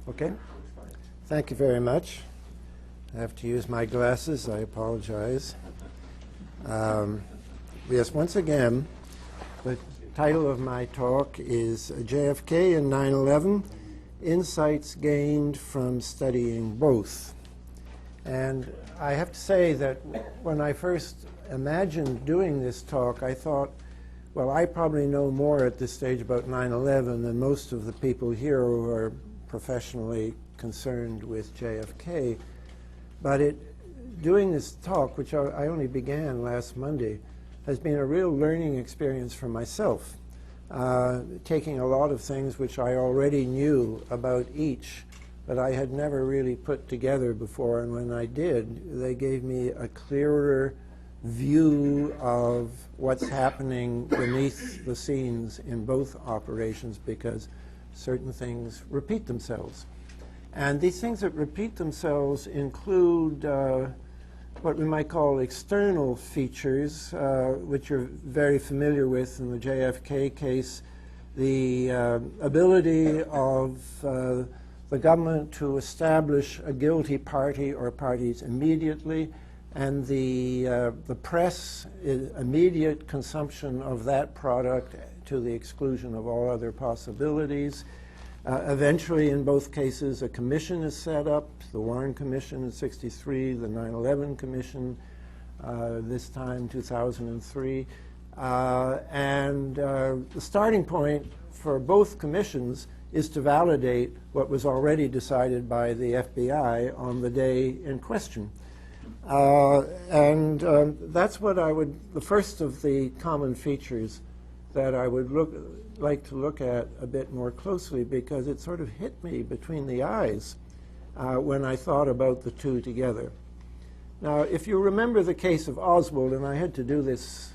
Okay. Thank you very much. I have to use my glasses. I apologize. Yes, once again, the title of my talk is JFK and 9/11, Insights Gained from Studying Both. And I have to say that when I first imagined doing this talk, I thought, well, I probably know more at this stage about 9/11 than most of the people here who are professionally concerned with JFK. But doing this talk, which I only began last Monday, has been a real learning experience for myself, taking a lot of things which I already knew about each, but I had never really put together before, and when I did, they gave me a clearer view of what's happening beneath the scenes in both operations, because certain things repeat themselves. And these things that repeat themselves include what we might call external features, which you're very familiar with in the JFK case, the ability of the government to establish a guilty party or parties immediately, and the press immediate consumption of that product to the exclusion of all other possibilities. Eventually, in both cases, a commission is set up, the Warren Commission in '63, the 9/11 Commission, this time 2003. And the starting point for both commissions is to validate what was already decided by the FBI on the day in question. That's what the first of the common features that I would like to look at a bit more closely, because it sort of hit me between the eyes when I thought about the two together. Now, if you remember the case of Oswald, and I have to do this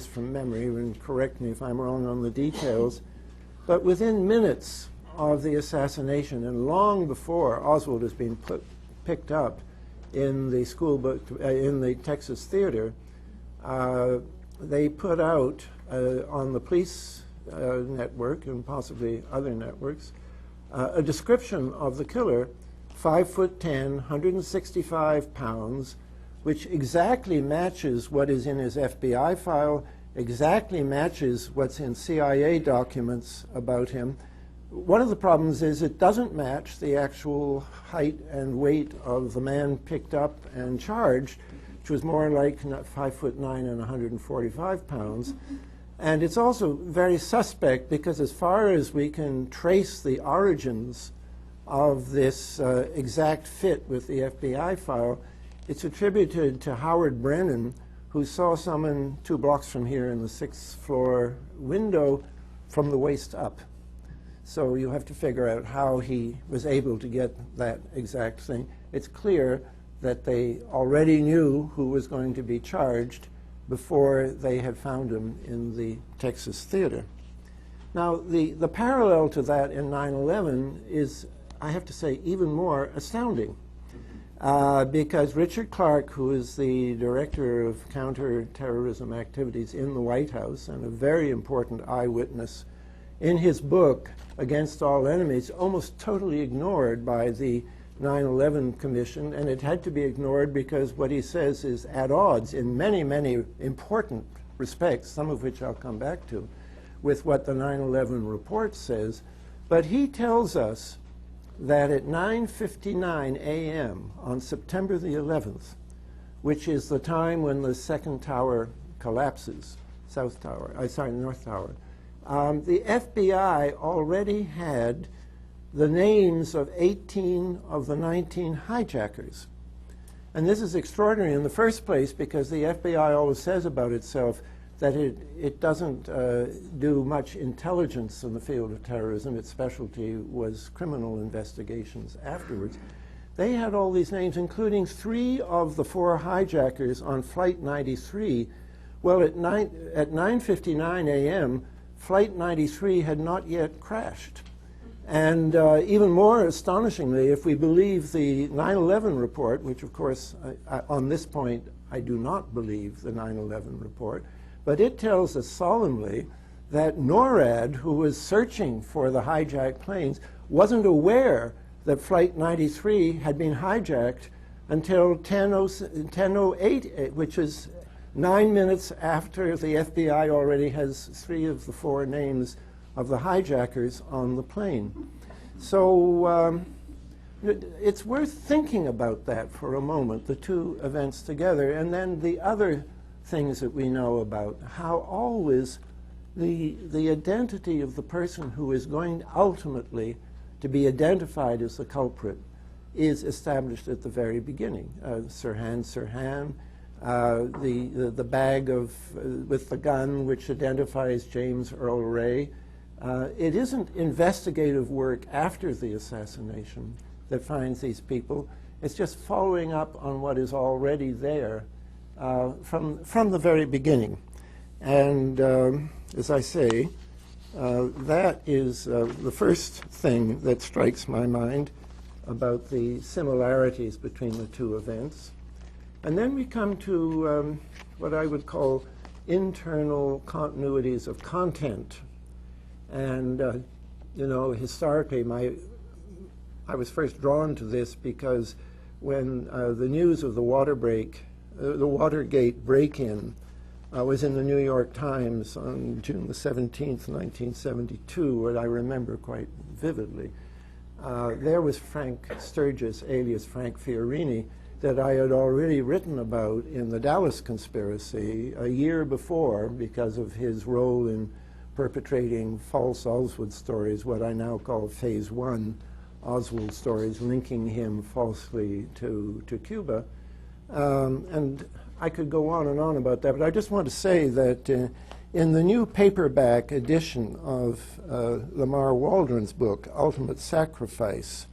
from memory, and correct me if I'm wrong on the details, but within minutes of the assassination, and long before Oswald has been picked up in the in the Texas theater, they put out on the police network and possibly other networks a description of the killer, 5'10", 165 pounds, which exactly matches what is in his FBI file, exactly matches what's in CIA documents about him. One of the problems is it doesn't match the actual height and weight of the man picked up and charged, which was more like 5'9" and 145 pounds. And it's also very suspect because, as far as we can trace the origins of this exact fit with the FBI file, it's attributed to Howard Brennan, who saw someone 2 blocks from here in the 6th floor window from the waist up. So you have to figure out how he was able to get that exact thing. It's clear that they already knew who was going to be charged before they had found him in the Texas theater. Now, the parallel to that in 9/11 is, I have to say, even more astounding, because Richard Clarke, who is the director of counterterrorism activities in the White House and a very important eyewitness, in his book, Against All Enemies, almost totally ignored by the 9/11 Commission, and it had to be ignored because what he says is at odds in many, many important respects, some of which I'll come back to, with what the 9/11 report says. But he tells us that at 9:59 a.m. on September the 11th, which is the time when the second tower collapses, North Tower, the FBI already had the names of 18 of the 19 hijackers. And this is extraordinary in the first place because the FBI always says about itself that it doesn't do much intelligence in the field of terrorism. Its specialty was criminal investigations afterwards. They had all these names, including 3 of the 4 hijackers on Flight 93. Well, at 9:59 a.m., Flight 93 had not yet crashed. And even more astonishingly, if we believe the 9/11 report, which of course, on this point, I do not believe the 9/11 report, but it tells us solemnly that NORAD, who was searching for the hijacked planes, wasn't aware that Flight 93 had been hijacked until 10:08, which is 9 minutes after the FBI already has 3 of the 4 names of the hijackers on the plane. So it's worth thinking about that for a moment, the 2 events together, and then the other things that we know about, how always the identity of the person who is going ultimately to be identified as the culprit is established at the very beginning. Sirhan, the bag with the gun which identifies James Earl Ray. It isn't investigative work after the assassination that finds these people. It's just following up on what is already there from the very beginning. And as I say, that is the first thing that strikes my mind about the similarities between the 2 events. And then we come to what I would call internal continuities of content. And, you know, historically, I was first drawn to this because when the news of the Watergate break-in was in the New York Times on June the 17th, 1972, what I remember quite vividly, there was Frank Sturgis, alias Frank Fiorini, that I had already written about in the Dallas conspiracy a year before because of his role in perpetrating false Oswald stories, what I now call Phase 1 Oswald stories, linking him falsely to Cuba. And I could go on and on about that, but I just want to say that in the new paperback edition of Lamar Waldron's book, Ultimate Sacrifice,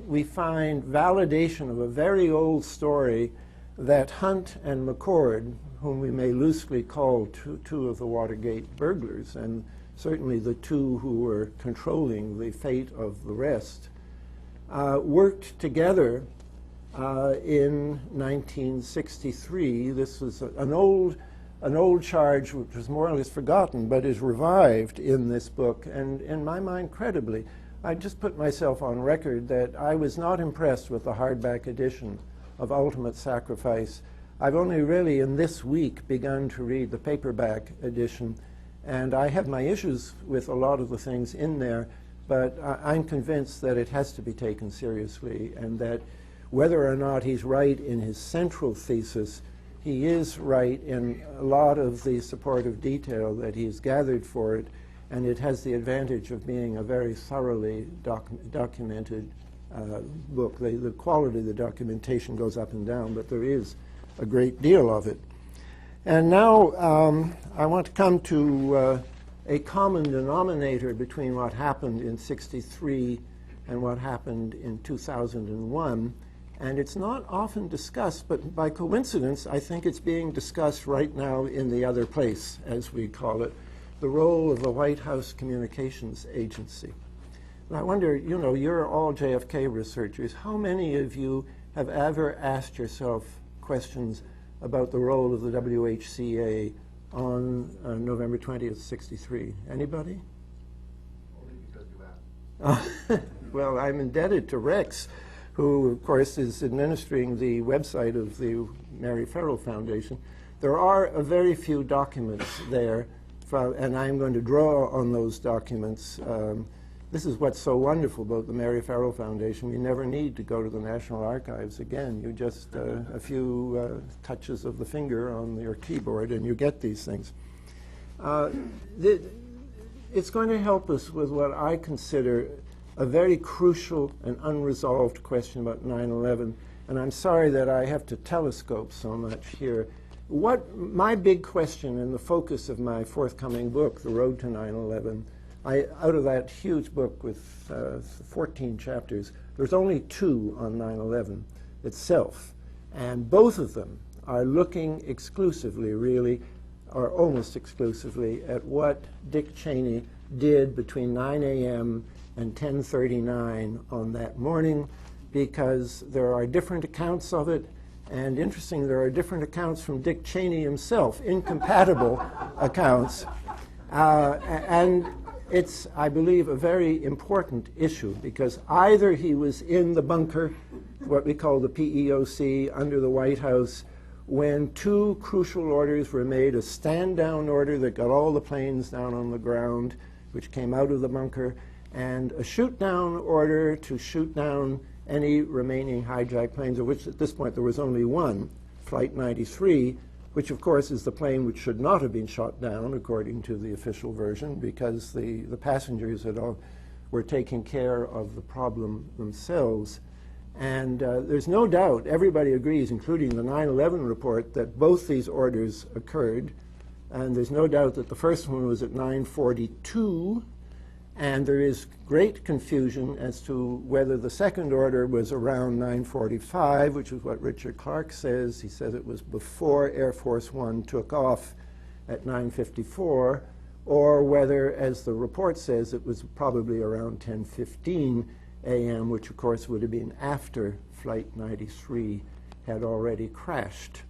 we find validation of a very old story that Hunt and McCord, whom we may loosely call two of the Watergate burglars, and certainly the 2 who were controlling the fate of the rest, worked together in 1963. This was an old charge which was more or less forgotten, but is revived in this book, and in my mind, credibly. I just put myself on record that I was not impressed with the hardback edition of Ultimate Sacrifice. I've only really in this week begun to read the paperback edition, and I have my issues with a lot of the things in there, but I'm convinced that it has to be taken seriously, and that whether or not he's right in his central thesis, he is right in a lot of the supportive detail that he's gathered for it, and it has the advantage of being a very thoroughly documented book. The quality of the documentation goes up and down, but there is a great deal of it. And now I want to come to a common denominator between what happened in '63 and what happened in 2001. And it's not often discussed, but by coincidence, I think it's being discussed right now in the other place, as we call it, the role of the White House Communications Agency. And I wonder, you know, you're all JFK researchers. How many of you have ever asked yourself questions about the role of the WHCA on November 20th, '63? Anybody? Only because you asked. Well, I'm indebted to Rex, who, of course, is administering the website of the Mary Ferrell Foundation. There are a very few documents there, and I'm going to draw on those documents. This is what's so wonderful about the Mary Ferrell Foundation. You never need to go to the National Archives again. You just, a few touches of the finger on your keyboard, and you get these things. It's going to help us with what I consider a very crucial and unresolved question about 9/11, and I'm sorry that I have to telescope so much here. My big question and the focus of my forthcoming book, The Road to 9/11, out of that huge book with 14 chapters, there's only 2 on 9/11 itself, and both of them are looking exclusively, really, or almost exclusively, at what Dick Cheney did between 9 a.m. and 10:39 on that morning, because there are different accounts of it, and interesting, there are different accounts from Dick Cheney himself, incompatible accounts. And it's, I believe, a very important issue because either he was in the bunker, what we call the PEOC, under the White House, when two crucial orders were made, a stand-down order that got all the planes down on the ground, which came out of the bunker, and a shoot-down order to shoot down any remaining hijacked planes, of which at this point there was only one, Flight 93, which of course is the plane which should not have been shot down, according to the official version, because the passengers were taking care of the problem themselves. And there's no doubt, everybody agrees, including the 9/11 report, that both these orders occurred. And there's no doubt that the first one was at 9:42, and there is great confusion as to whether the second order was around 9:45, which is what Richard Clark says. He says it was before Air Force One took off at 9:54, or whether, as the report says, it was probably around 10:15 a.m., which of course would have been after Flight 93 had already crashed.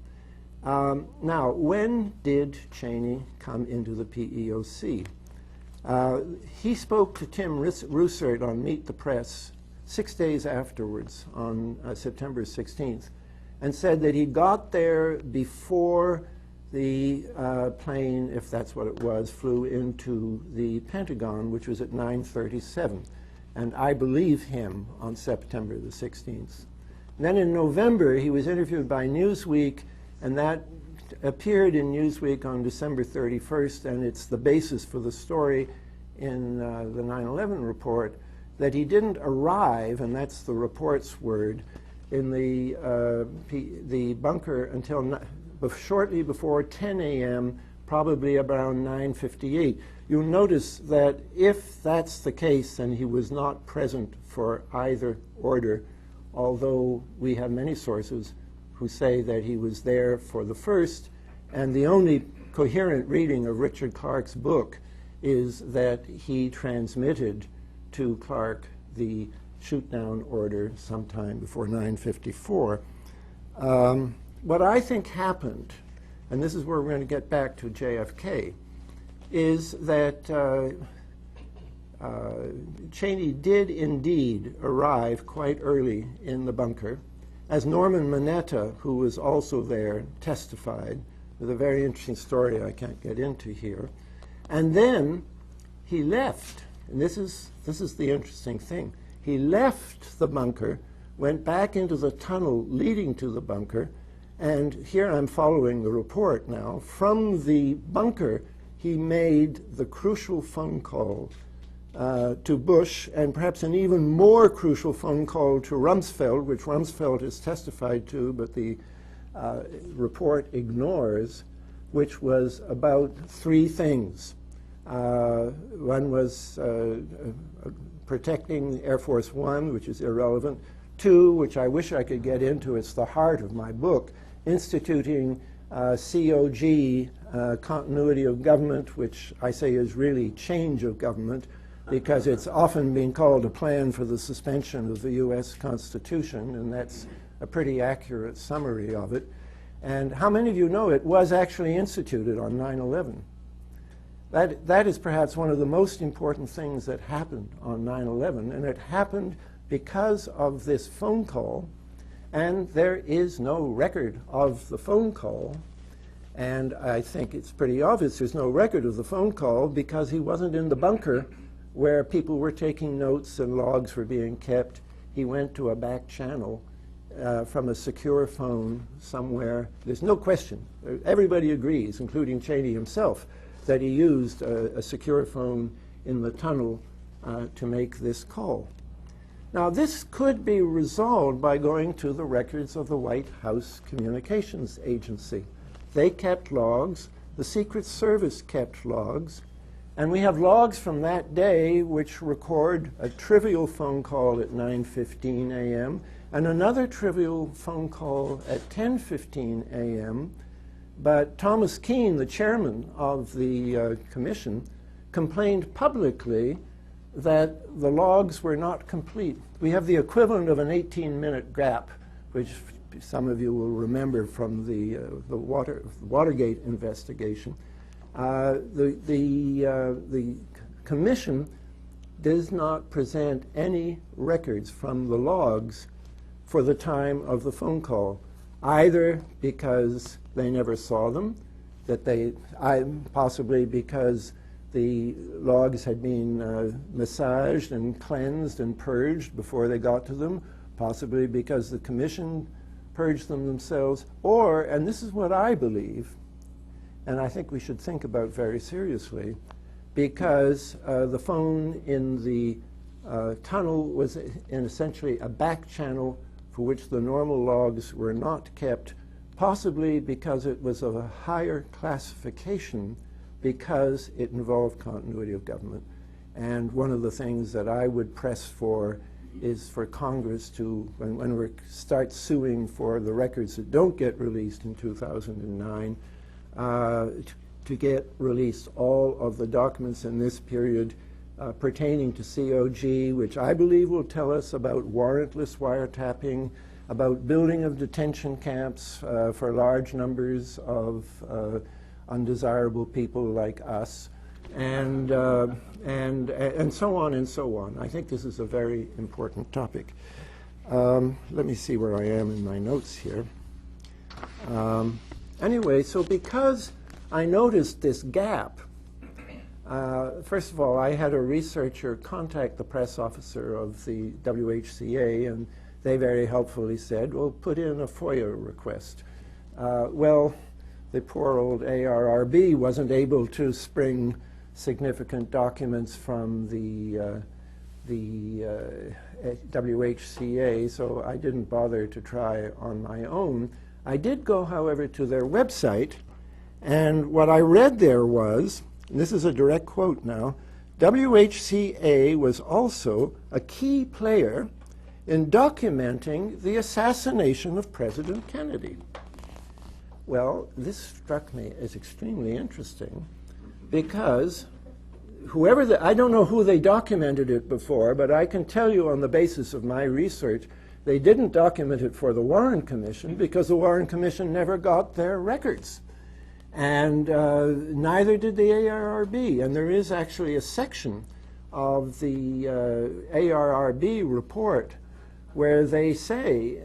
Now, when did Cheney come into the PEOC? He spoke to Tim Russert on Meet the Press 6 days afterwards, on September 16th, and said that he got there before the plane, if that's what it was, flew into the Pentagon, which was at 9:37. And I believe him on September the 16th. And then in November, he was interviewed by Newsweek, and that appeared in Newsweek on December 31st, and it's the basis for the story in the 9/11 report, that he didn't arrive, and that's the report's word, in the bunker until shortly before 10 a.m., probably around 9:58. You'll notice that if that's the case, then he was not present for either order, although we have many sources who say that he was there for the first, and the only coherent reading of Richard Clark's book is that he transmitted to Clark the shoot-down order sometime before 9:54. What I think happened, and this is where we're going to get back to JFK, is that Cheney did indeed arrive quite early in the bunker, as Norman Mineta, who was also there, testified, with a very interesting story I can't get into here. And then he left, and this is the interesting thing. He left the bunker, went back into the tunnel leading to the bunker, and here I'm following the report now. From the bunker, he made the crucial phone call to Bush, and perhaps an even more crucial phone call to Rumsfeld, which Rumsfeld has testified to, but the report ignores, which was about three things. One was protecting Air Force One, which is irrelevant. Two, which I wish I could get into, it's the heart of my book, instituting COG, continuity of government, which I say is really change of government, because it's often been called a plan for the suspension of the U.S. Constitution, and that's a pretty accurate summary of it. And how many of you know it was actually instituted on 9/11? That is perhaps one of the most important things that happened on 9/11, and it happened because of this phone call, and there is no record of the phone call. And I think it's pretty obvious there's no record of the phone call because he wasn't in the bunker where people were taking notes and logs were being kept. He went to a back channel from a secure phone somewhere. There's no question. Everybody agrees, including Cheney himself, that he used a secure phone in the tunnel to make this call. Now, this could be resolved by going to the records of the White House Communications Agency. They kept logs, the Secret Service kept logs, and we have logs from that day which record a trivial phone call at 9:15 a.m. and another trivial phone call at 10:15 a.m. But Thomas Keane, the chairman of the commission, complained publicly that the logs were not complete. We have the equivalent of an 18-minute gap, which some of you will remember from the Watergate investigation. The Commission does not present any records from the logs for the time of the phone call, either because they never saw them, possibly because the logs had been massaged and cleansed and purged before they got to them, possibly because the Commission purged them themselves, or, and this is what I believe, and I think we should think about very seriously, because the phone in the tunnel was in essentially a back channel for which the normal logs were not kept, possibly because it was of a higher classification because it involved continuity of government. And one of the things that I would press for is for Congress to, when we start suing for the records that don't get released in 2009, to get released all of the documents in this period pertaining to COG, which I believe will tell us about warrantless wiretapping, about building of detention camps for large numbers of undesirable people like us, and so on and so on. I think this is a very important topic. Let me see where I am in my notes here. Anyway, so because I noticed this gap, first of all, I had a researcher contact the press officer of the WHCA, and they very helpfully said, well, put in a FOIA request. Well, the poor old ARRB wasn't able to spring significant documents from the WHCA, so I didn't bother to try on my own. I did go, however, to their website, and what I read there was, and this is a direct quote now, WHCA was also a key player in documenting the assassination of President Kennedy. Well, this struck me as extremely interesting because I don't know who they documented it before, but I can tell you on the basis of my research, they didn't document it for the Warren Commission because the Warren Commission never got their records. And neither did the ARRB. And there is actually a section of the ARRB report where they say,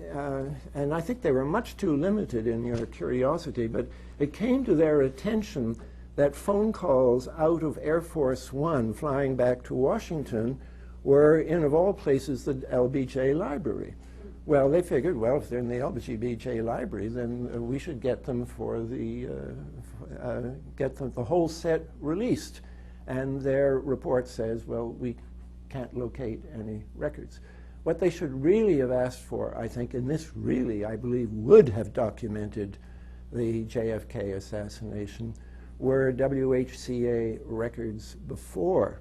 and I think they were much too limited in your curiosity, but it came to their attention that phone calls out of Air Force One flying back to Washington were in, of all places, the LBJ library. Well, they figured, well, if they're in the LBJ library, then we should get them for the, the whole set released. And their report says, well, we can't locate any records. What they should really have asked for, I think, and this really, I believe, would have documented the JFK assassination, were WHCA records before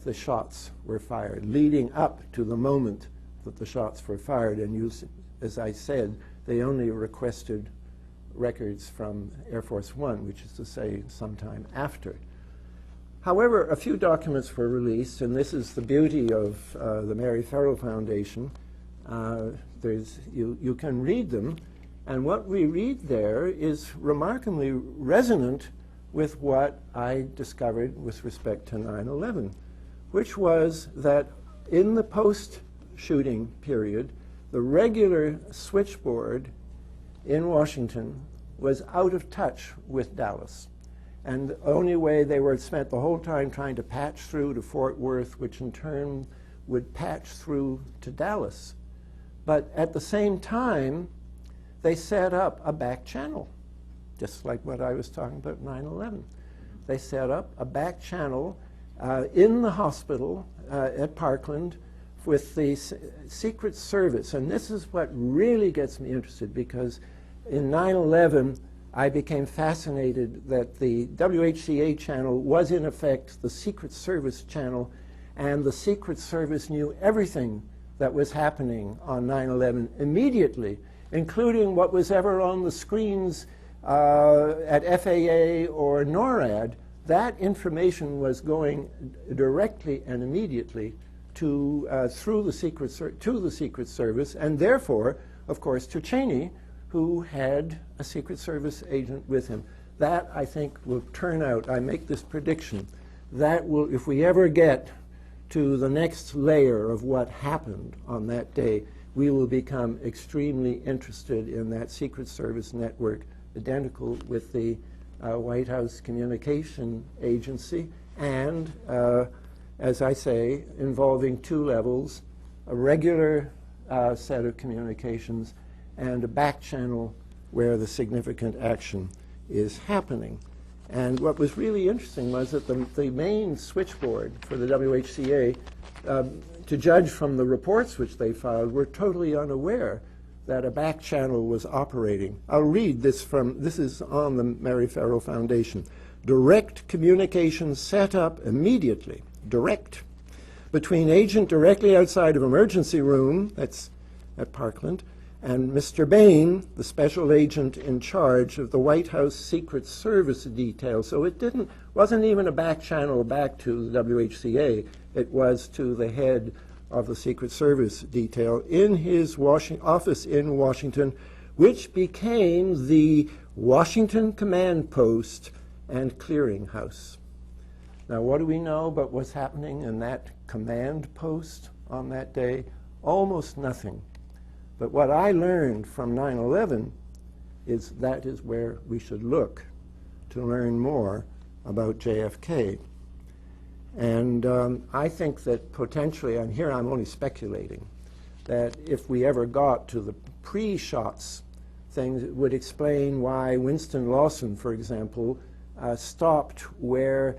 the shots were fired, leading up to the moment that the shots were fired. And as I said, they only requested records from Air Force One, which is to say sometime after. However, a few documents were released, and this is the beauty of the Mary Farrell Foundation. You can read them, and what we read there is remarkably resonant with what I discovered with respect to 9/11, which was that in the post-shooting period, the regular switchboard in Washington was out of touch with Dallas. And the only way they were spent the whole time trying to patch through to Fort Worth, which in turn would patch through to Dallas. But at the same time, they set up a back channel, just like what I was talking about 9/11. They set up a back channel in the hospital at Parkland with the Secret Service. And this is what really gets me interested, because in 9/11, I became fascinated that the WHCA channel was in effect the Secret Service channel, and the Secret Service knew everything that was happening on 9/11 immediately, including what was ever on the screens at FAA or NORAD. That information was going directly and immediately to the Secret Service, and therefore, of course, to Cheney, who had a Secret Service agent with him. That, I think, will turn out, I make this prediction, that will, if we ever get to the next layer of what happened on that day, we will become extremely interested in that Secret Service network, identical with the White House Communication Agency, and, as I say, involving two levels, a regular set of communications and a back channel where the significant action is happening. And what was really interesting was that the main switchboard for the WHCA, to judge from the reports which they filed, were totally unaware that a back channel was operating. I'll read this this is on the Mary Farrell Foundation. Direct communication set up immediately, direct, between agent directly outside of emergency room, that's at Parkland, and Mr. Bain, the special agent in charge of the White House Secret Service detail. So it wasn't even a back channel back to the WHCA. It was to the head of the Secret Service detail in his office in Washington, which became the Washington Command Post and Clearinghouse. Now, what do we know about what's happening in that command post on that day? Almost nothing. But what I learned from 9/11 is that is where we should look to learn more about JFK. And I think that potentially, and here I'm only speculating, that if we ever got to the pre-shots things, it would explain why Winston Lawson, for example, stopped where,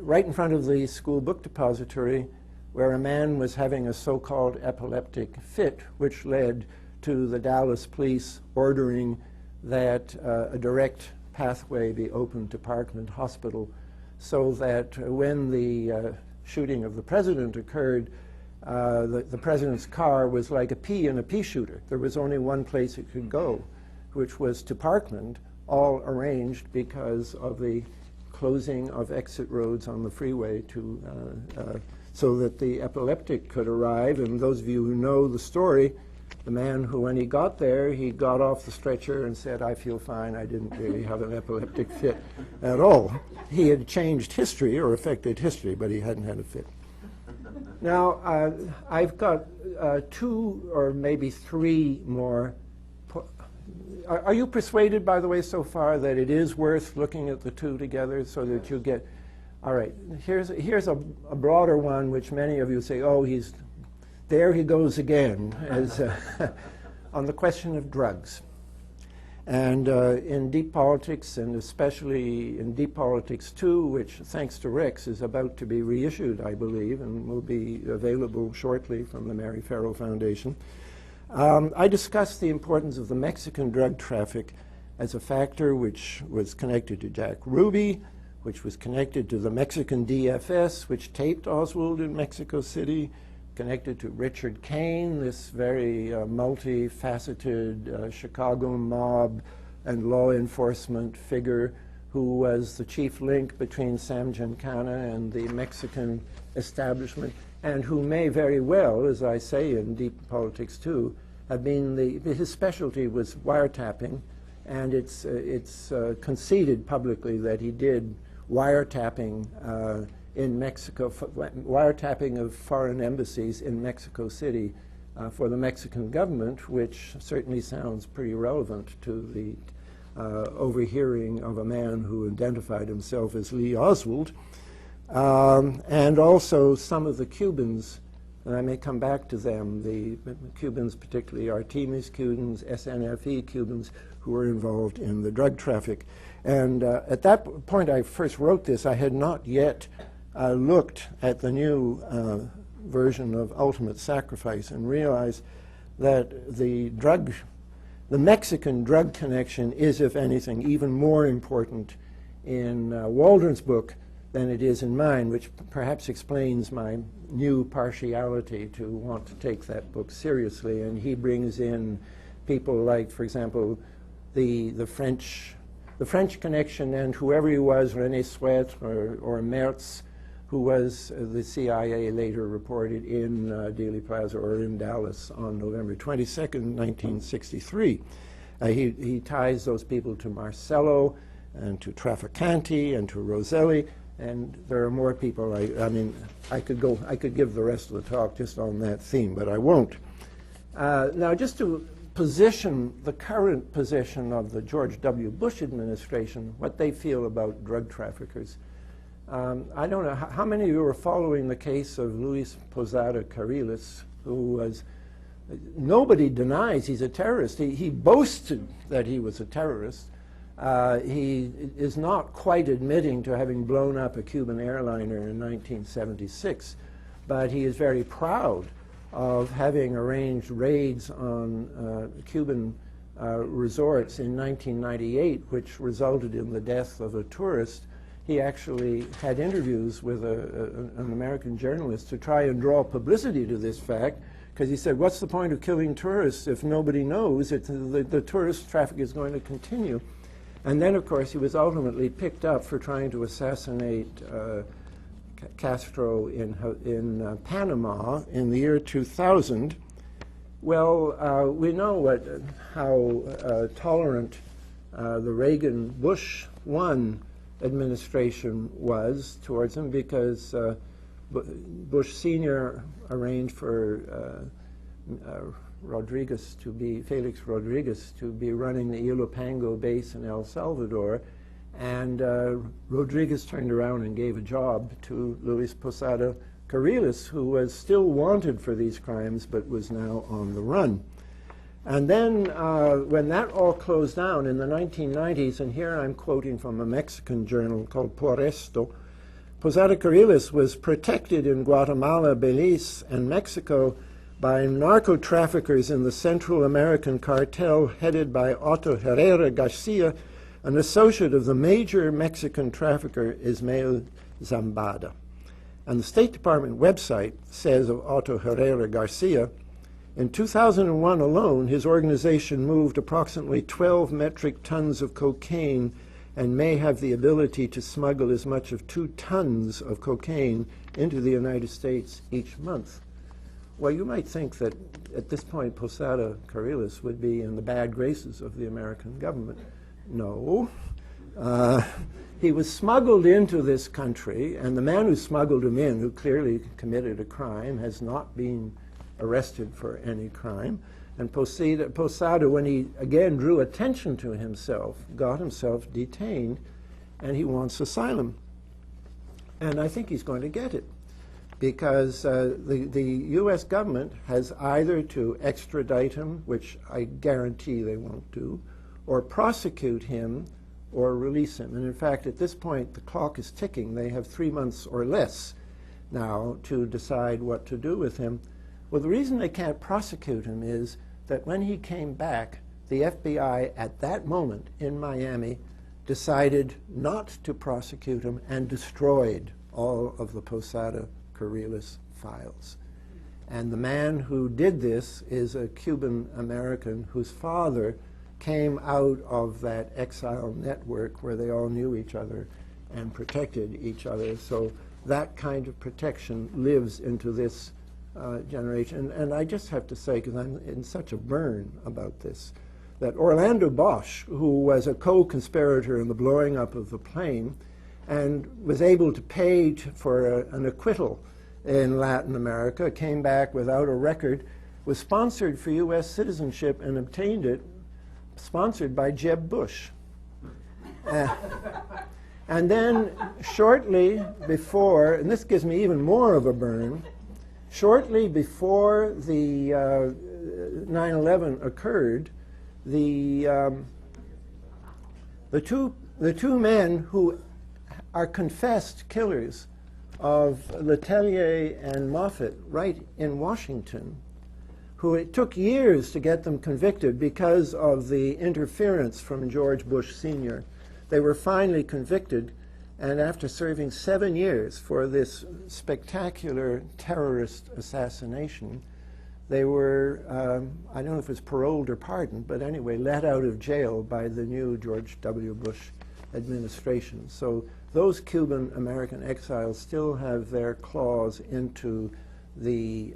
right in front of the school book depository, where a man was having a so-called epileptic fit, which led to the Dallas police ordering that a direct pathway be opened to Parkland Hospital, so that when the shooting of the president occurred, the president's car was like a pea in a pea shooter. There was only one place it could go, which was to Parkland, all arranged because of the closing of exit roads on the freeway so that the epileptic could arrive. And those of you who know the story, the man who, when he got there, he got off the stretcher and said, "I feel fine, I didn't really have an epileptic fit at all." He had changed history or affected history, but he hadn't had a fit. Now, I've got 2 or maybe 3 more. Are you persuaded, by the way, so far that it is worth looking at the 2 together so that you get... All right, here's a broader one, which many of you say, oh, there he goes again, as on the question of drugs. And in Deep Politics, and especially in Deep Politics 2, which, thanks to Rex, is about to be reissued, I believe, and will be available shortly from the Mary Farrell Foundation, I discussed the importance of the Mexican drug traffic as a factor which was connected to Jack Ruby, which was connected to the Mexican DFS, which taped Oswald in Mexico City, connected to Richard Kane, this very multifaceted Chicago mob and law enforcement figure who was the chief link between Sam Giancana and the Mexican establishment, and who may very well, as I say in Deep Politics 2, have been his specialty was wiretapping, and it's conceded publicly that he did wiretapping in Mexico, wiretapping of foreign embassies in Mexico City for the Mexican government, which certainly sounds pretty relevant to the overhearing of a man who identified himself as Lee Oswald. And also some of the Cubans, and I may come back to them, the Cubans, particularly Artemis Cubans, SNFE Cubans, who were involved in the drug traffic. And at that point I first wrote this, I had not yet looked at the new version of Ultimate Sacrifice and realized that the Mexican drug connection is, if anything, even more important in Waldron's book than it is in mine, which perhaps explains my new partiality to want to take that book seriously. And he brings in people like, for example, the French connection, and whoever he was, René Sweat or Mertz, who was the CIA later reported in Dealey Plaza or in Dallas on November 22nd, 1963. He ties those people to Marcello and to Trafficante and to Roselli, And there are more people. I mean, I could give the rest of the talk just on that theme, but I won't. Now, just to position the current position of the George W. Bush administration, what they feel about drug traffickers. I don't know, how many of you are following the case of Luis Posada Carriles, who was, nobody denies he's a terrorist. He boasted that he was a terrorist. He is not quite admitting to having blown up a Cuban airliner in 1976, but he is very proud of having arranged raids on Cuban resorts in 1998, which resulted in the death of a tourist. He actually had interviews with an American journalist to try and draw publicity to this fact, because he said, what's the point of killing tourists if nobody knows the tourist traffic is going to continue? And then, of course, he was ultimately picked up for trying to assassinate Castro in Panama in the year 2000. Well, we know how tolerant the Reagan-Bush 1 administration was towards him, because Bush Sr. arranged for Felix Rodriguez to be running the Ilopango base in El Salvador, and Rodriguez turned around and gave a job to Luis Posada Carriles, who was still wanted for these crimes but was now on the run. And then when that all closed down in the 1990s, and here I'm quoting from a Mexican journal called Por Esto, Posada Carriles was protected in Guatemala, Belize, and Mexico by narco-traffickers in the Central American cartel headed by Otto Herrera Garcia, an associate of the major Mexican trafficker Ismael Zambada. And the State Department website says of Otto Herrera Garcia, in 2001 alone, his organization moved approximately 12 metric tons of cocaine and may have the ability to smuggle as much as 2 tons of cocaine into the United States each month. Well, you might think that at this point Posada Carriles would be in the bad graces of the American government. No. He was smuggled into this country, and the man who smuggled him in, who clearly committed a crime, has not been arrested for any crime. And Posada, when he again drew attention to himself, got himself detained, and he wants asylum. And I think he's going to get it, because the U.S. government has either to extradite him, which I guarantee they won't do, or prosecute him or release him. And in fact, at this point, the clock is ticking. They have 3 months or less now to decide what to do with him. Well, the reason they can't prosecute him is that when he came back, the FBI at that moment in Miami decided not to prosecute him and destroyed all of the Posada Carriles files. And the man who did this is a Cuban American whose father came out of that exile network where they all knew each other and protected each other. So that kind of protection lives into this generation. And I just have to say, because I'm in such a burn about this, that Orlando Bosch, who was a co-conspirator in the blowing up of the plane and was able to pay for an acquittal in Latin America, came back without a record, was sponsored for U.S. citizenship and obtained it, sponsored by Jeb Bush. And then shortly before, and this gives me even more of a burn, shortly before the 9/11 occurred, the two men who are confessed killers of Letelier and Moffett right in Washington, who it took years to get them convicted because of the interference from George Bush Sr. They were finally convicted, and after serving 7 years for this spectacular terrorist assassination, they were, I don't know if it was paroled or pardoned, but anyway, let out of jail by the new George W. Bush administration. So those Cuban American exiles still have their claws into the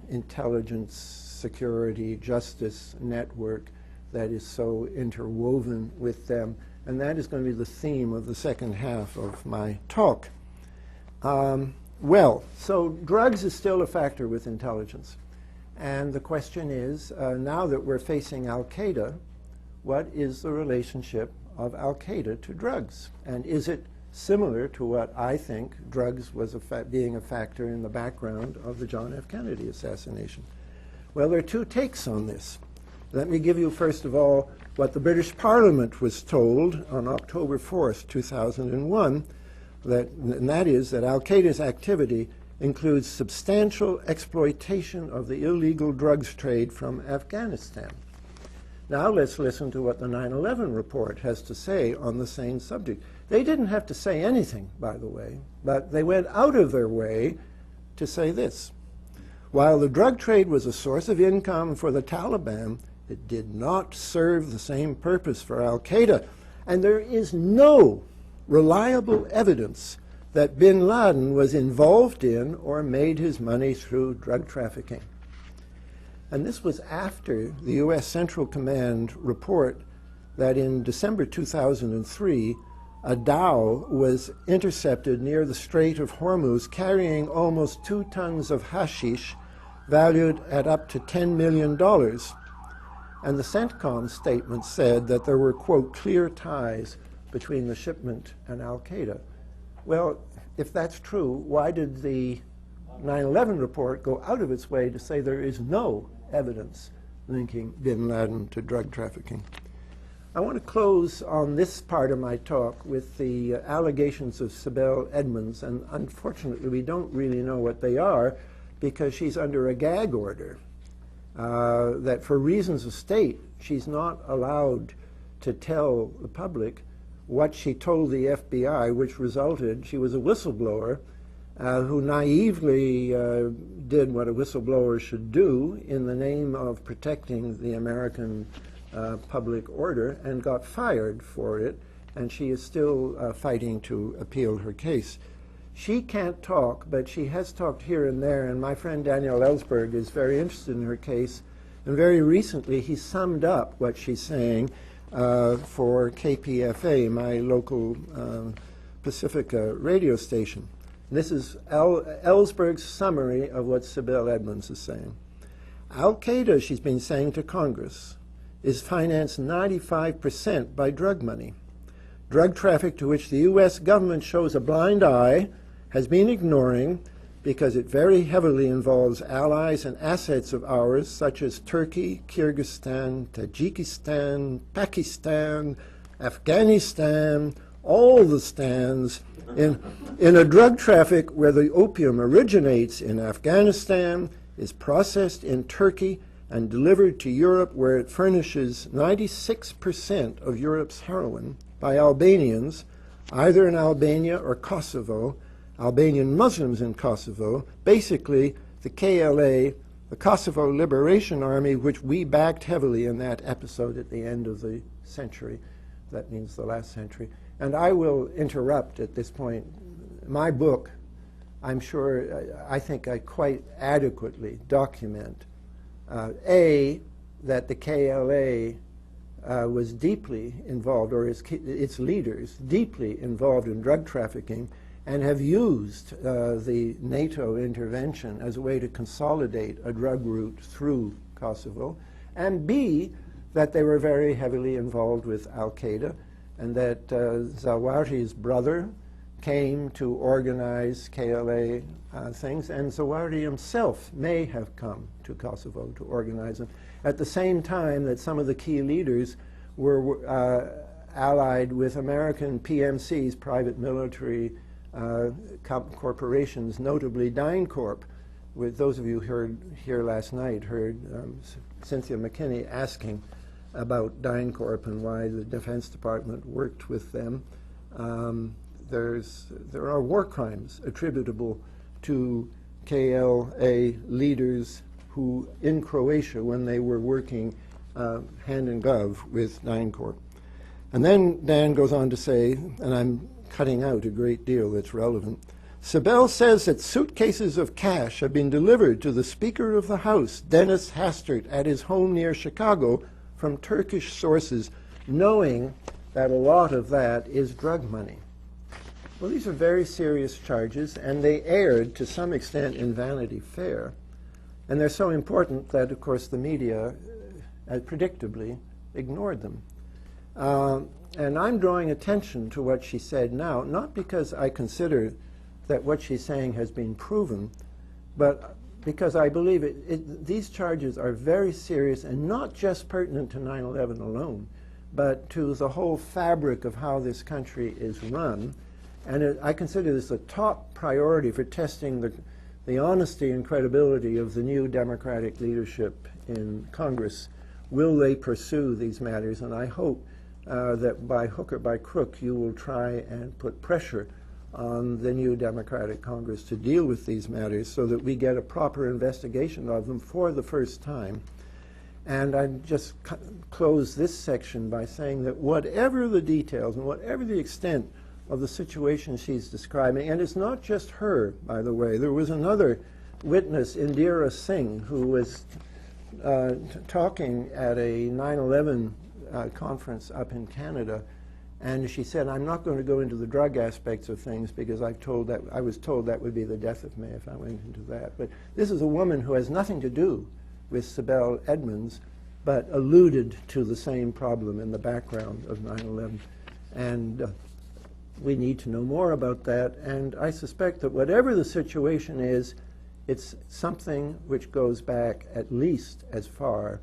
intelligence, security, justice network that is so interwoven with them. and that is going to be the theme of the second half of my talk. Well, so drugs is still a factor with intelligence. And the question is, now that we're facing Al-Qaeda, what is the relationship of Al-Qaeda to drugs? And is it similar to what I think drugs was being a factor in the background of the John F. Kennedy assassination? Well, there are two takes on this. Let me give you, first of all, what the British Parliament was told on October 4th, 2001, and that is that Al-Qaeda's activity includes substantial exploitation of the illegal drugs trade from Afghanistan. Now let's listen to what the 9/11 report has to say on the same subject. They didn't have to say anything, by the way, but they went out of their way to say this. While the drug trade was a source of income for the Taliban, it did not serve the same purpose for Al-Qaeda, and there is no reliable evidence that bin Laden was involved in or made his money through drug trafficking. And this was after the U.S. Central Command report that in December 2003, a dhow was intercepted near the Strait of Hormuz carrying almost 2 tons of hashish valued at up to $10 million. And the CENTCOM statement said that there were, quote, clear ties between the shipment and Al-Qaeda. Well, if that's true, why did the 9/11 report go out of its way to say there is no evidence linking bin Laden to drug trafficking? I want to close on this part of my talk with the allegations of Sibel Edmonds, and unfortunately we don't really know what they are because she's under a gag order that for reasons of state she's not allowed to tell the public what she told the FBI, which resulted, she was a whistleblower who naively did what a whistleblower should do in the name of protecting the American public order and got fired for it, and she is still fighting to appeal her case. She can't talk, but she has talked here and there, and my friend Daniel Ellsberg is very interested in her case, and very recently he summed up what she's saying for KPFA, my local Pacifica radio station. This is Ellsberg's summary of what Sibel Edmonds is saying. Al-Qaeda, she's been saying to Congress, is financed 95% by drug money. Drug traffic to which the U.S. government shows a blind eye has been ignoring because it very heavily involves allies and assets of ours such as Turkey, Kyrgyzstan, Tajikistan, Pakistan, Afghanistan, all the stands in a drug traffic where the opium originates in Afghanistan, is processed in Turkey, and delivered to Europe, where it furnishes 96% of Europe's heroin by Albanians, either in Albania or Kosovo, Albanian Muslims in Kosovo, basically the KLA, the Kosovo Liberation Army, which we backed heavily in that episode at the end of the century. That means the last century. And I will interrupt at this point. My book, I'm sure, I think I quite adequately document, A, that the KLA was deeply involved, or its leaders, deeply involved in drug trafficking, and have used the NATO intervention as a way to consolidate a drug route through Kosovo, and B, that they were very heavily involved with Al-Qaeda, and that Zawahiri's brother came to organize KLA things, and Zawahiri himself may have come to Kosovo to organize them, at the same time that some of the key leaders were allied with American PMCs, private military corporations, notably DynCorp. With those of you who heard here last night, heard Cynthia McKinney asking about DynCorp and why the Defense Department worked with them. There are war crimes attributable to KLA leaders who, in Croatia, when they were working hand in glove with DynCorp. And then Dan goes on to say, and I'm cutting out a great deal that's relevant, Sibel says that suitcases of cash have been delivered to the Speaker of the House, Dennis Hastert, at his home near Chicago from Turkish sources, knowing that a lot of that is drug money. Well, these are very serious charges, and they aired to some extent in Vanity Fair. And they're so important that, of course, the media, predictably, ignored them. And I'm drawing attention to what she said now, not because I consider that what she's saying has been proven, but because I believe these charges are very serious and not just pertinent to 9/11 alone, but to the whole fabric of how this country is run. And I consider this a top priority for testing the honesty and credibility of the new Democratic leadership in Congress. Will they pursue these matters? And I hope that by hook or by crook you will try and put pressure on the new Democratic Congress to deal with these matters so that we get a proper investigation of them for the first time. And I just close this section by saying that whatever the details and whatever the extent of the situation she's describing, and it's not just her, by the way. There was another witness, Indira Singh, who was talking at a 9/11 conference up in Canada, and she said, I'm not going to go into the drug aspects of things because I was told that would be the death of me if I went into that. But this is a woman who has nothing to do with Sibel Edmonds, but alluded to the same problem in the background of 9/11. And we need to know more about that. And I suspect that whatever the situation is, it's something which goes back at least as far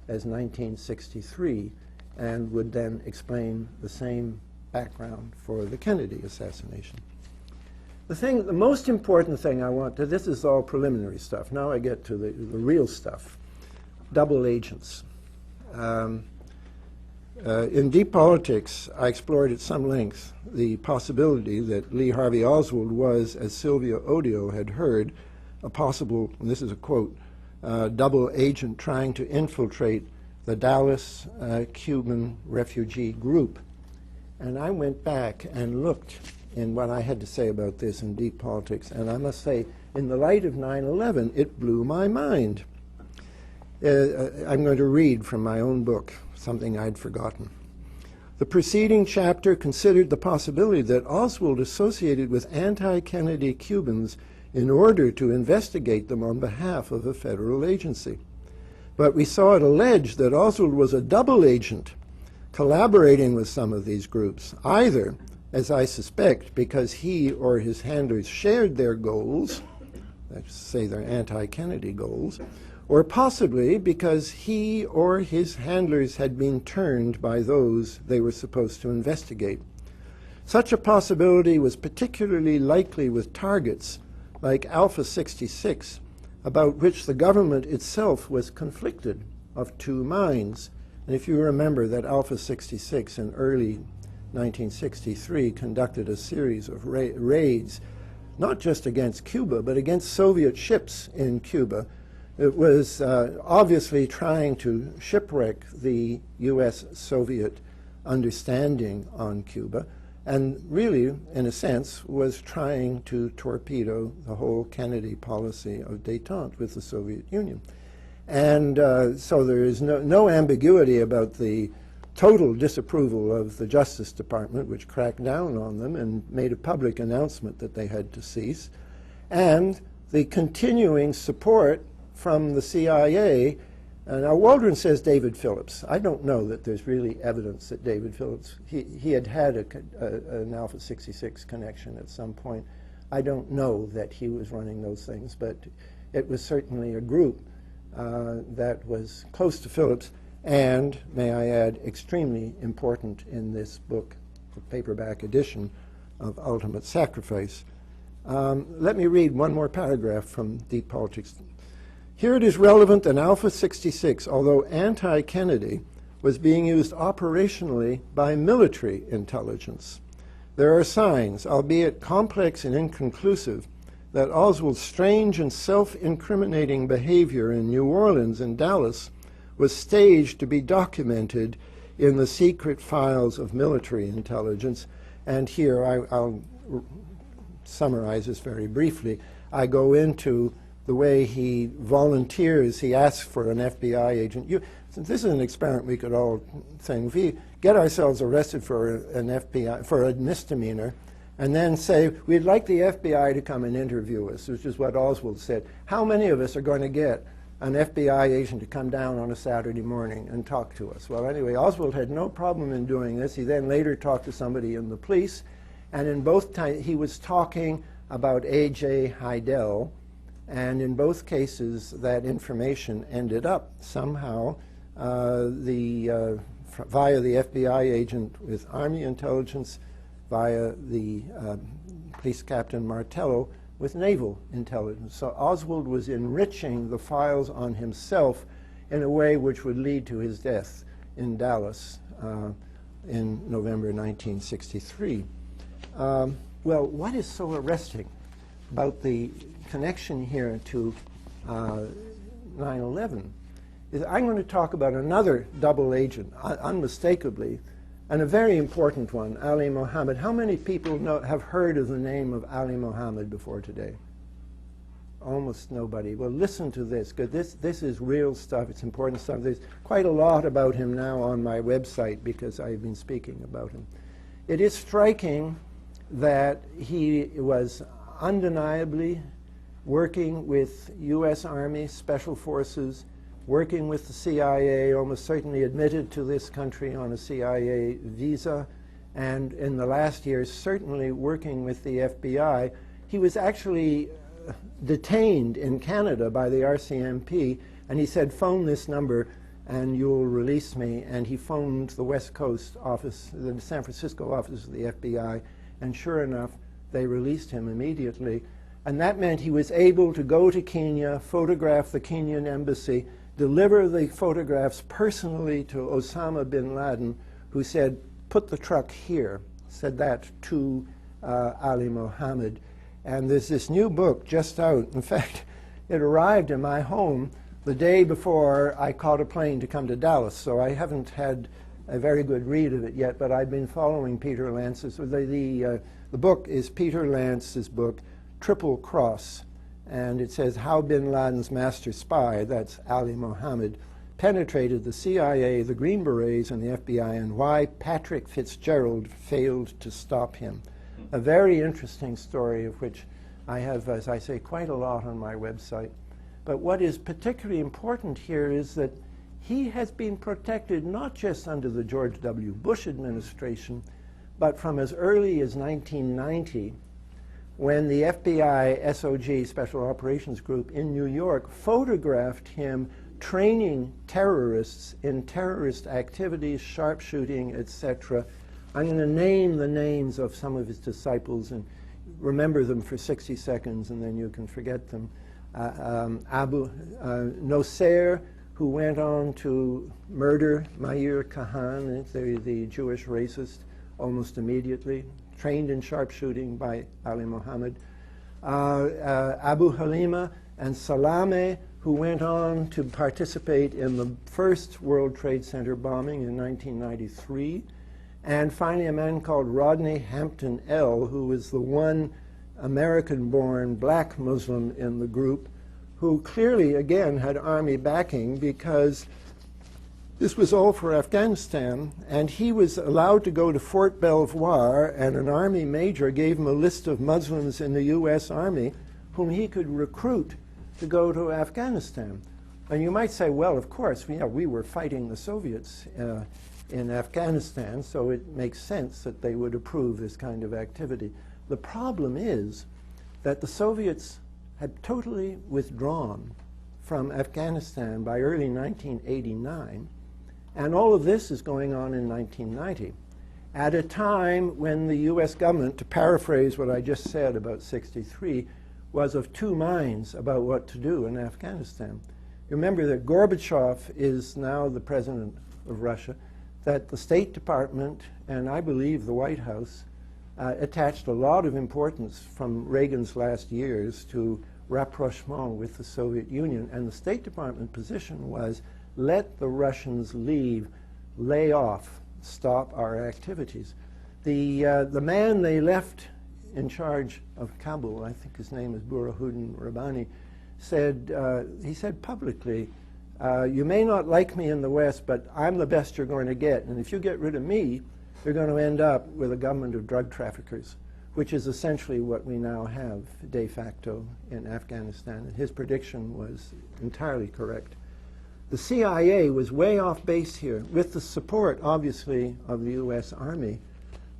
as 1963 and would then explain the same background for the Kennedy assassination. The most important thing I want to, this is all preliminary stuff. Now I get to the real stuff. Double agents. In Deep Politics, I explored at some length the possibility that Lee Harvey Oswald was, as Sylvia Odio had heard, a possible, and this is a quote, double agent trying to infiltrate the Dallas Cuban refugee group. And I went back and looked in what I had to say about this in Deep Politics, and I must say, in the light of 9/11, it blew my mind. I'm going to read from my own book, something I'd forgotten. The preceding chapter considered the possibility that Oswald associated with anti-Kennedy Cubans in order to investigate them on behalf of a federal agency. But we saw it alleged that Oswald was a double agent collaborating with some of these groups, either, as I suspect, because he or his handlers shared their goals, let's say their anti-Kennedy goals, or possibly because he or his handlers had been turned by those they were supposed to investigate. Such a possibility was particularly likely with targets like Alpha 66, about which the government itself was conflicted of two minds. And if you remember that Alpha 66 in early 1963 conducted a series of raids, not just against Cuba, but against Soviet ships in Cuba. It was obviously trying to shipwreck the U.S.-Soviet understanding on Cuba, and really, in a sense, was trying to torpedo the whole Kennedy policy of détente with the Soviet Union. And so there is no ambiguity about the total disapproval of the Justice Department, which cracked down on them and made a public announcement that they had to cease, and the continuing support from the CIA. Now, Waldron says David Phillips. I don't know that there's really evidence that David Phillips, he had an Alpha 66 connection at some point. I don't know that he was running those things, but it was certainly a group that was close to Phillips and, may I add, extremely important in this book, the paperback edition of Ultimate Sacrifice. Let me read one more paragraph from Deep Politics. Here it is relevant that Alpha 66, although anti-Kennedy, was being used operationally by military intelligence. There are signs, albeit complex and inconclusive, that Oswald's strange and self-incriminating behavior in New Orleans and Dallas was staged to be documented in the secret files of military intelligence. And here I'll summarize this very briefly. I go into the way he volunteers, he asks for an FBI agent. Since this is an experiment we could all think, if we get ourselves arrested for an FBI, for a misdemeanor, and then say, we'd like the FBI to come and interview us, which is what Oswald said. How many of us are going to get an FBI agent to come down on a Saturday morning and talk to us? Well, anyway, Oswald had no problem in doing this. He then later talked to somebody in the police, and in both times he was talking about A.J. Heidel, and in both cases that information ended up somehow via the FBI agent with Army intelligence, via the police captain Martello with naval intelligence. So Oswald was enriching the files on himself in a way which would lead to his death in Dallas in November 1963. Well, what is so arresting about the connection here to 9/11 is I'm going to talk about another double agent, unmistakably, and a very important one, Ali Mohammed. How many people have heard of the name of Ali Mohammed before today? Almost nobody. Well, listen to this, because this is real stuff. It's important stuff. There's quite a lot about him now on my website because I've been speaking about him. It is striking that he was undeniably working with U.S. Army Special Forces, working with the CIA, almost certainly admitted to this country on a CIA visa, and in the last years certainly working with the FBI. He was actually detained in Canada by the RCMP, and he said, phone this number and you'll release me. And he phoned the West Coast office, the San Francisco office of the FBI, and sure enough, they released him immediately. And that meant he was able to go to Kenya, photograph the Kenyan embassy, deliver the photographs personally to Osama bin Laden, who said, put the truck here, said that to Ali Mohammed. And there's this new book just out. In fact, it arrived in my home the day before I caught a plane to come to Dallas, so I haven't had a very good read of it yet, but I've been following Peter Lance's. The book is Peter Lance's book, Triple Cross, and it says how bin Laden's master spy, that's Ali Mohammed, penetrated the CIA, the Green Berets, and the FBI, and why Patrick Fitzgerald failed to stop him. A very interesting story of which I have, as I say, quite a lot on my website. But what is particularly important here is that he has been protected not just under the George W. Bush administration, but from as early as 1990, when the FBI SOG, Special Operations Group in New York, photographed him training terrorists in terrorist activities, sharpshooting, etc. I'm going to name the names of some of his disciples and remember them for 60 seconds, and then you can forget them. Abu Nosair, who went on to murder Meir Kahan, the Jewish racist, almost immediately, trained in sharpshooting by Ali Mohammed. Abu Halima and Salameh, who went on to participate in the first World Trade Center bombing in 1993. And finally, a man called Rodney Hampton L., who was the one American-born black Muslim in the group, who clearly, again, had Army backing because this was all for Afghanistan, and he was allowed to go to Fort Belvoir, and an Army major gave him a list of Muslims in the U.S. Army whom he could recruit to go to Afghanistan. And you might say, well, of course, we were fighting the Soviets in Afghanistan, so it makes sense that they would approve this kind of activity. The problem is that the Soviets had totally withdrawn from Afghanistan by early 1989, and all of this is going on in 1990, at a time when the U.S. government, to paraphrase what I just said about 63, was of two minds about what to do in Afghanistan. Remember that Gorbachev is now the president of Russia, that the State Department, and I believe the White House, attached a lot of importance from Reagan's last years to rapprochement with the Soviet Union, and the State Department position was, let the Russians leave, lay off, stop our activities. The man they left in charge of Kabul, I think his name is Burhanuddin Rabbani, he said publicly, you may not like me in the West, but I'm the best you're going to get. And if you get rid of me, you're going to end up with a government of drug traffickers, which is essentially what we now have de facto in Afghanistan. And his prediction was entirely correct. The CIA was way off base here, with the support, obviously, of the U.S. Army.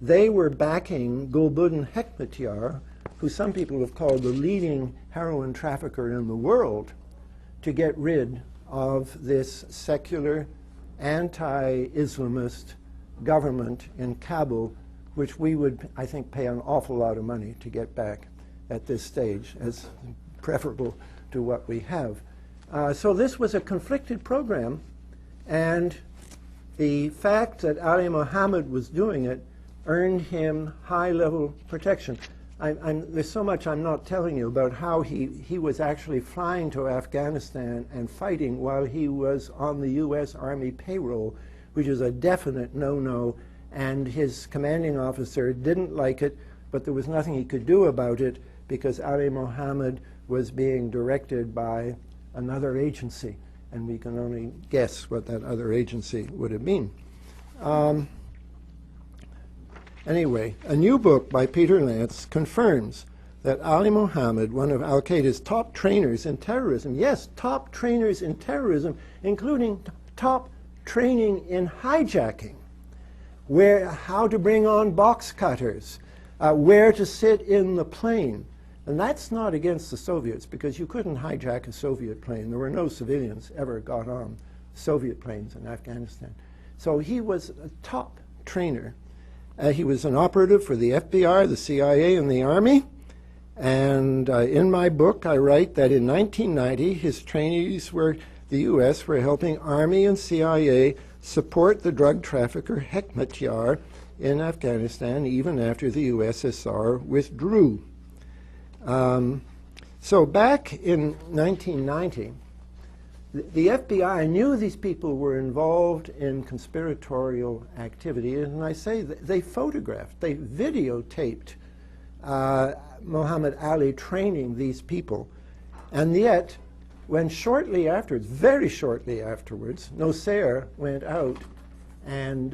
They were backing Gulbuddin Hekmatyar, who some people have called the leading heroin trafficker in the world, to get rid of this secular, anti-Islamist government in Kabul, which we would, I think, pay an awful lot of money to get back at this stage as preferable to what we have. So this was a conflicted program, and the fact that Ali Mohammed was doing it earned him high-level protection. There's so much I'm not telling you about how he was actually flying to Afghanistan and fighting while he was on the U.S. Army payroll, which is a definite no-no, and his commanding officer didn't like it, but there was nothing he could do about it because Ali Mohammed was being directed by another agency, and we can only guess what that other agency would have been. Anyway, a new book by Peter Lance confirms that Ali Mohammed, one of al-Qaeda's top trainers in terrorism, yes, top trainers in terrorism, including top training in hijacking, how to bring on box cutters, where to sit in the plane. And that's not against the Soviets, because you couldn't hijack a Soviet plane. There were no civilians ever got on Soviet planes in Afghanistan. So he was a top trainer. He was an operative for the FBI, the CIA, and the Army. And in my book, I write that in 1990, his trainees the U.S. were helping Army and CIA support the drug trafficker Hekmatyar in Afghanistan, even after the USSR withdrew. So back in 1990, the FBI knew these people were involved in conspiratorial activity, and I say they photographed, they videotaped Muhammad Ali training these people. And yet, when shortly afterwards, very shortly afterwards, Nosair went out and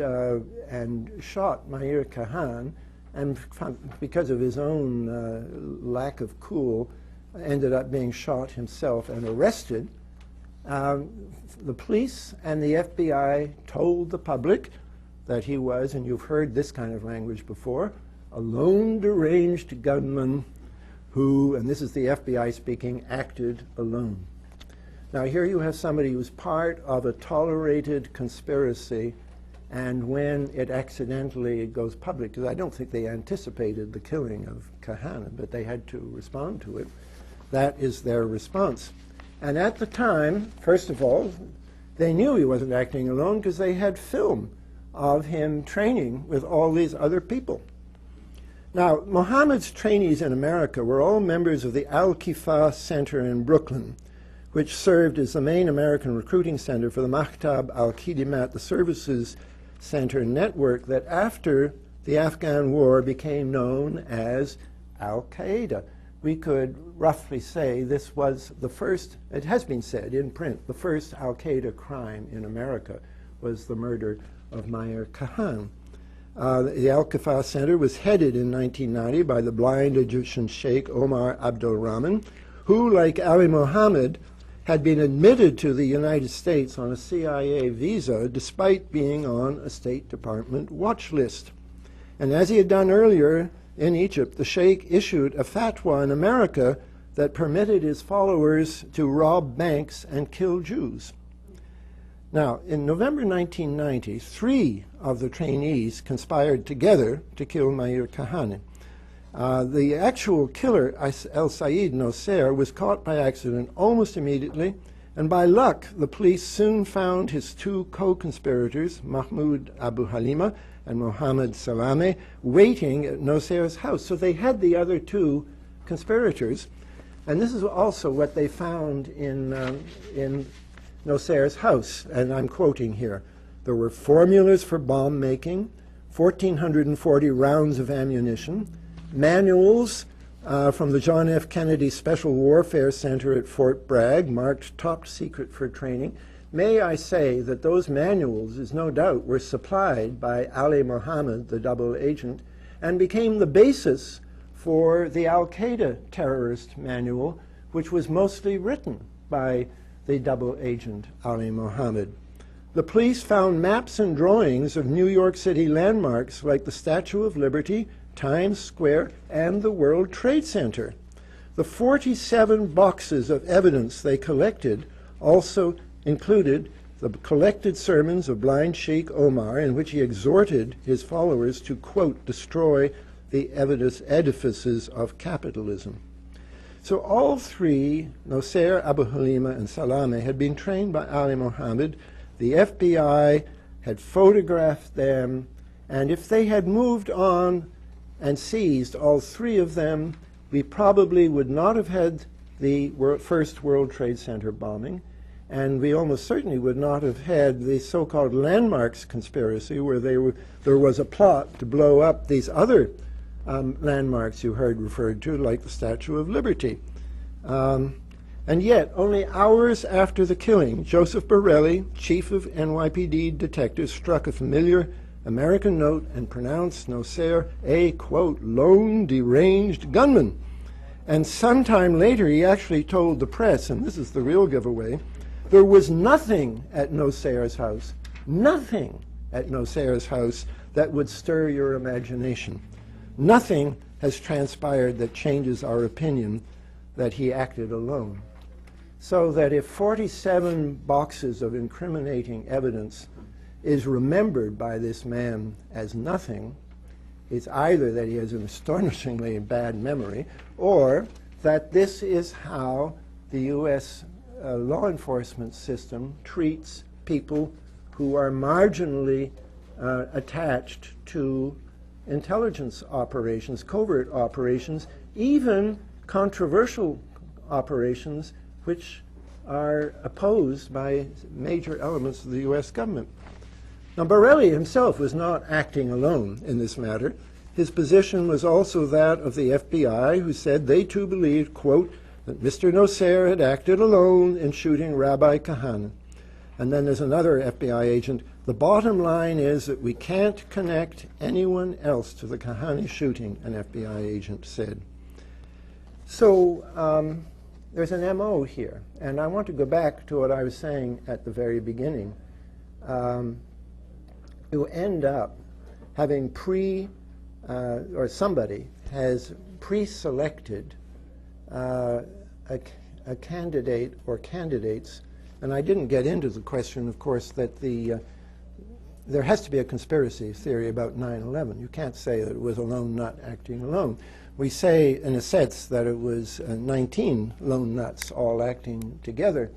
shot Mahir Khan, and because of his own lack of cool, ended up being shot himself and arrested. The police and the FBI told the public that he was, and you've heard this kind of language before, a lone deranged gunman who, and this is the FBI speaking, acted alone. Now here you have somebody who's part of a tolerated conspiracy, and when it accidentally goes public, because I don't think they anticipated the killing of Kahana, but they had to respond to it, that is their response. And at the time, first of all, they knew he wasn't acting alone because they had film of him training with all these other people. Now, Mohammed's trainees in America were all members of the Al-Kifa Center in Brooklyn, which served as the main American recruiting center for the Maktab al-Khidimat, the services center network that after the Afghan war became known as Al-Qaeda. We could roughly say this was the first, it has been said in print, the first Al-Qaeda crime in America was the murder of Mahir Khan. The Al-Kifa Center was headed in 1990 by the blind Egyptian Sheikh Omar Abdul Rahman, who, like Ali Mohammed, had been admitted to the United States on a CIA visa despite being on a State Department watch list. And as he had done earlier in Egypt, the Sheikh issued a fatwa in America that permitted his followers to rob banks and kill Jews. Now, in November 1990, 3 of the trainees conspired together to kill Mahir Khan. The actual killer, El-Sayed Nosair, was caught by accident almost immediately, and by luck, the police soon found his 2 co-conspirators, Mahmoud Abu Halima and Mohammed Salame, waiting at Nosair's house. So they had the other 2 conspirators, and this is also what they found in Nosair's house, and I'm quoting here. There were formulas for bomb making, 1,440 rounds of ammunition, manuals from the John F. Kennedy Special Warfare Center at Fort Bragg, marked top secret for training. May I say that those manuals, is no doubt, were supplied by Ali Mohammed, the double agent, and became the basis for the Al-Qaeda terrorist manual, which was mostly written by the double agent Ali Mohammed. The police found maps and drawings of New York City landmarks like the Statue of Liberty, Times Square, and the World Trade Center. The 47 boxes of evidence they collected also included the collected sermons of blind Sheikh Omar, in which he exhorted his followers to, quote, destroy the edifices of capitalism. So all three, Nosair, Abu Halima, and Salameh, had been trained by Ali Mohammed. The FBI had photographed them, and if they had moved on and seized all three of them, we probably would not have had the first World Trade Center bombing, and we almost certainly would not have had the so-called landmarks conspiracy, where there was a plot to blow up these other landmarks you heard referred to, like the Statue of Liberty. And yet, only hours after the killing, Joseph Borelli, chief of NYPD detectives, struck a familiar American note and pronounced Nosair a, quote, lone, deranged gunman. And sometime later, he actually told the press, and this is the real giveaway, there was nothing at Nosair's house, nothing at Nosair's house that would stir your imagination. Nothing has transpired that changes our opinion that he acted alone. So that if 47 boxes of incriminating evidence is remembered by this man as nothing, it's either that he has an astonishingly bad memory, or that this is how the U.S. Law enforcement system treats people who are marginally attached to intelligence operations, covert operations, even controversial operations which are opposed by major elements of the U.S. government. Now, Borelli himself was not acting alone in this matter. His position was also that of the FBI, who said they too believed, quote, that Mr. Nosair had acted alone in shooting Rabbi Kahane. And then there's another FBI agent. The bottom line is that we can't connect anyone else to the Kahane shooting, an FBI agent said. So there's an MO here. And I want to go back to what I was saying at the very beginning. You end up having or somebody has pre-selected a candidate or candidates. And I didn't get into the question, of course, that there has to be a conspiracy theory about 9/11. You can't say that it was a lone nut acting alone. We say, in a sense, that it was 19 lone nuts all acting together.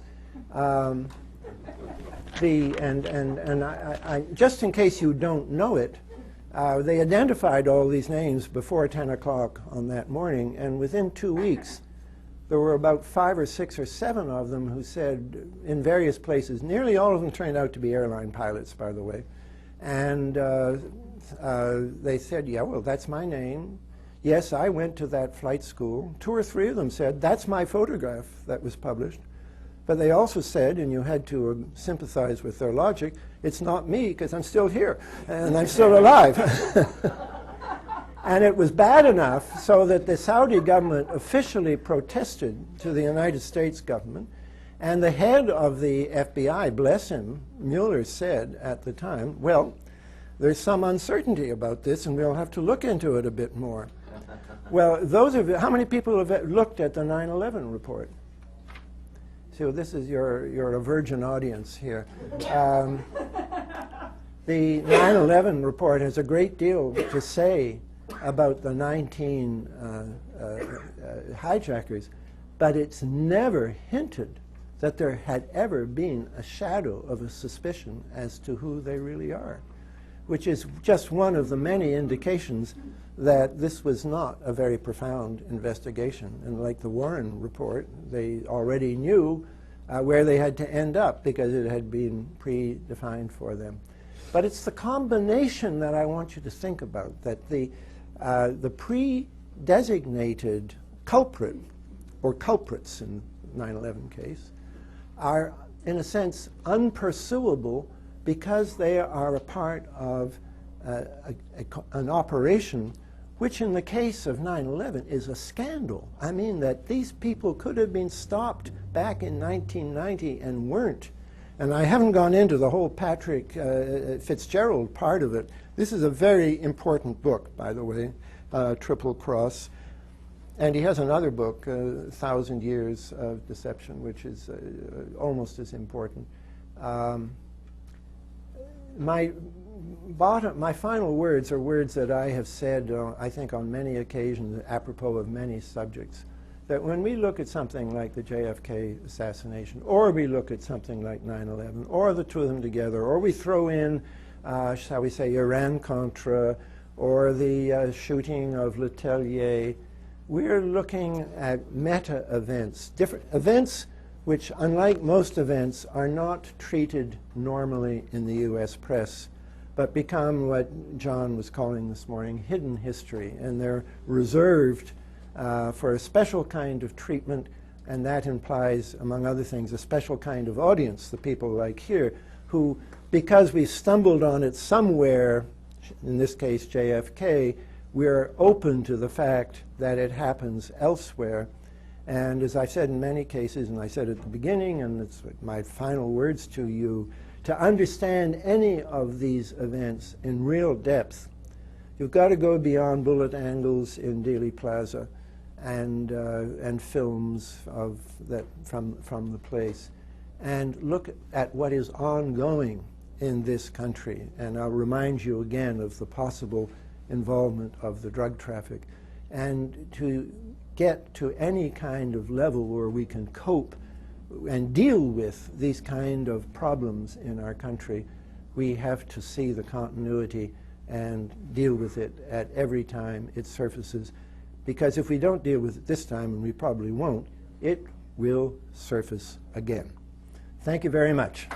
Just in case you don't know it, they identified all these names before 10 o'clock on that morning, and within 2 weeks, there were about 5 or 6 or 7 of them who said, in various places, nearly all of them turned out to be airline pilots, by the way, and they said, yeah, well, that's my name. Yes, I went to that flight school. 2 or 3 of them said, that's my photograph that was published. But they also said, and you had to sympathize with their logic, it's not me because I'm still here and I'm still alive. And it was bad enough so that the Saudi government officially protested to the United States government, and the head of the FBI, bless him, Mueller, said at the time, well, there's some uncertainty about this and we'll have to look into it a bit more. Well, those of you, how many people have looked at the 9/11 report? So this is you're a virgin audience here. The 9/11 report has a great deal to say about the 19 hijackers, but it's never hinted that there had ever been a shadow of a suspicion as to who they really are, which is just one of the many indications that this was not a very profound investigation. And like the Warren report, they already knew where they had to end up because it had been predefined for them. But it's the combination that I want you to think about, that the designated culprit, or culprits in the 9/11 case, are in a sense unpursuable because they are a part of an operation which in the case of 9/11 is a scandal. I mean that these people could have been stopped back in 1990 and weren't. And I haven't gone into the whole Patrick Fitzgerald part of it. This is a very important book, by the way, Triple Cross. And he has another book, 1,000 Years of Deception, which is almost as important. My final words are words that I have said, I think, on many occasions, apropos of many subjects, that when we look at something like the JFK assassination, or we look at something like 9/11, or the two of them together, or we throw in, shall we say, Iran-Contra, or the shooting of Letellier, we're looking at meta-events, different events which, unlike most events, are not treated normally in the U.S. press, but become what John was calling this morning hidden history, and they're reserved for a special kind of treatment, and that implies, among other things, a special kind of audience, the people like here, who, because we stumbled on it somewhere, in this case JFK, we're open to the fact that it happens elsewhere. And as I've said in many cases, and I said at the beginning, and it's my final words to you, to understand any of these events in real depth, you've got to go beyond bullet angles in Dealey Plaza and films of that from the place, and look at what is ongoing in this country. And I'll remind you again of the possible involvement of the drug traffic, and to get to any kind of level where we can cope and deal with these kind of problems in our country, we have to see the continuity and deal with it at every time it surfaces. Because if we don't deal with it this time, and we probably won't, it will surface again. Thank you very much.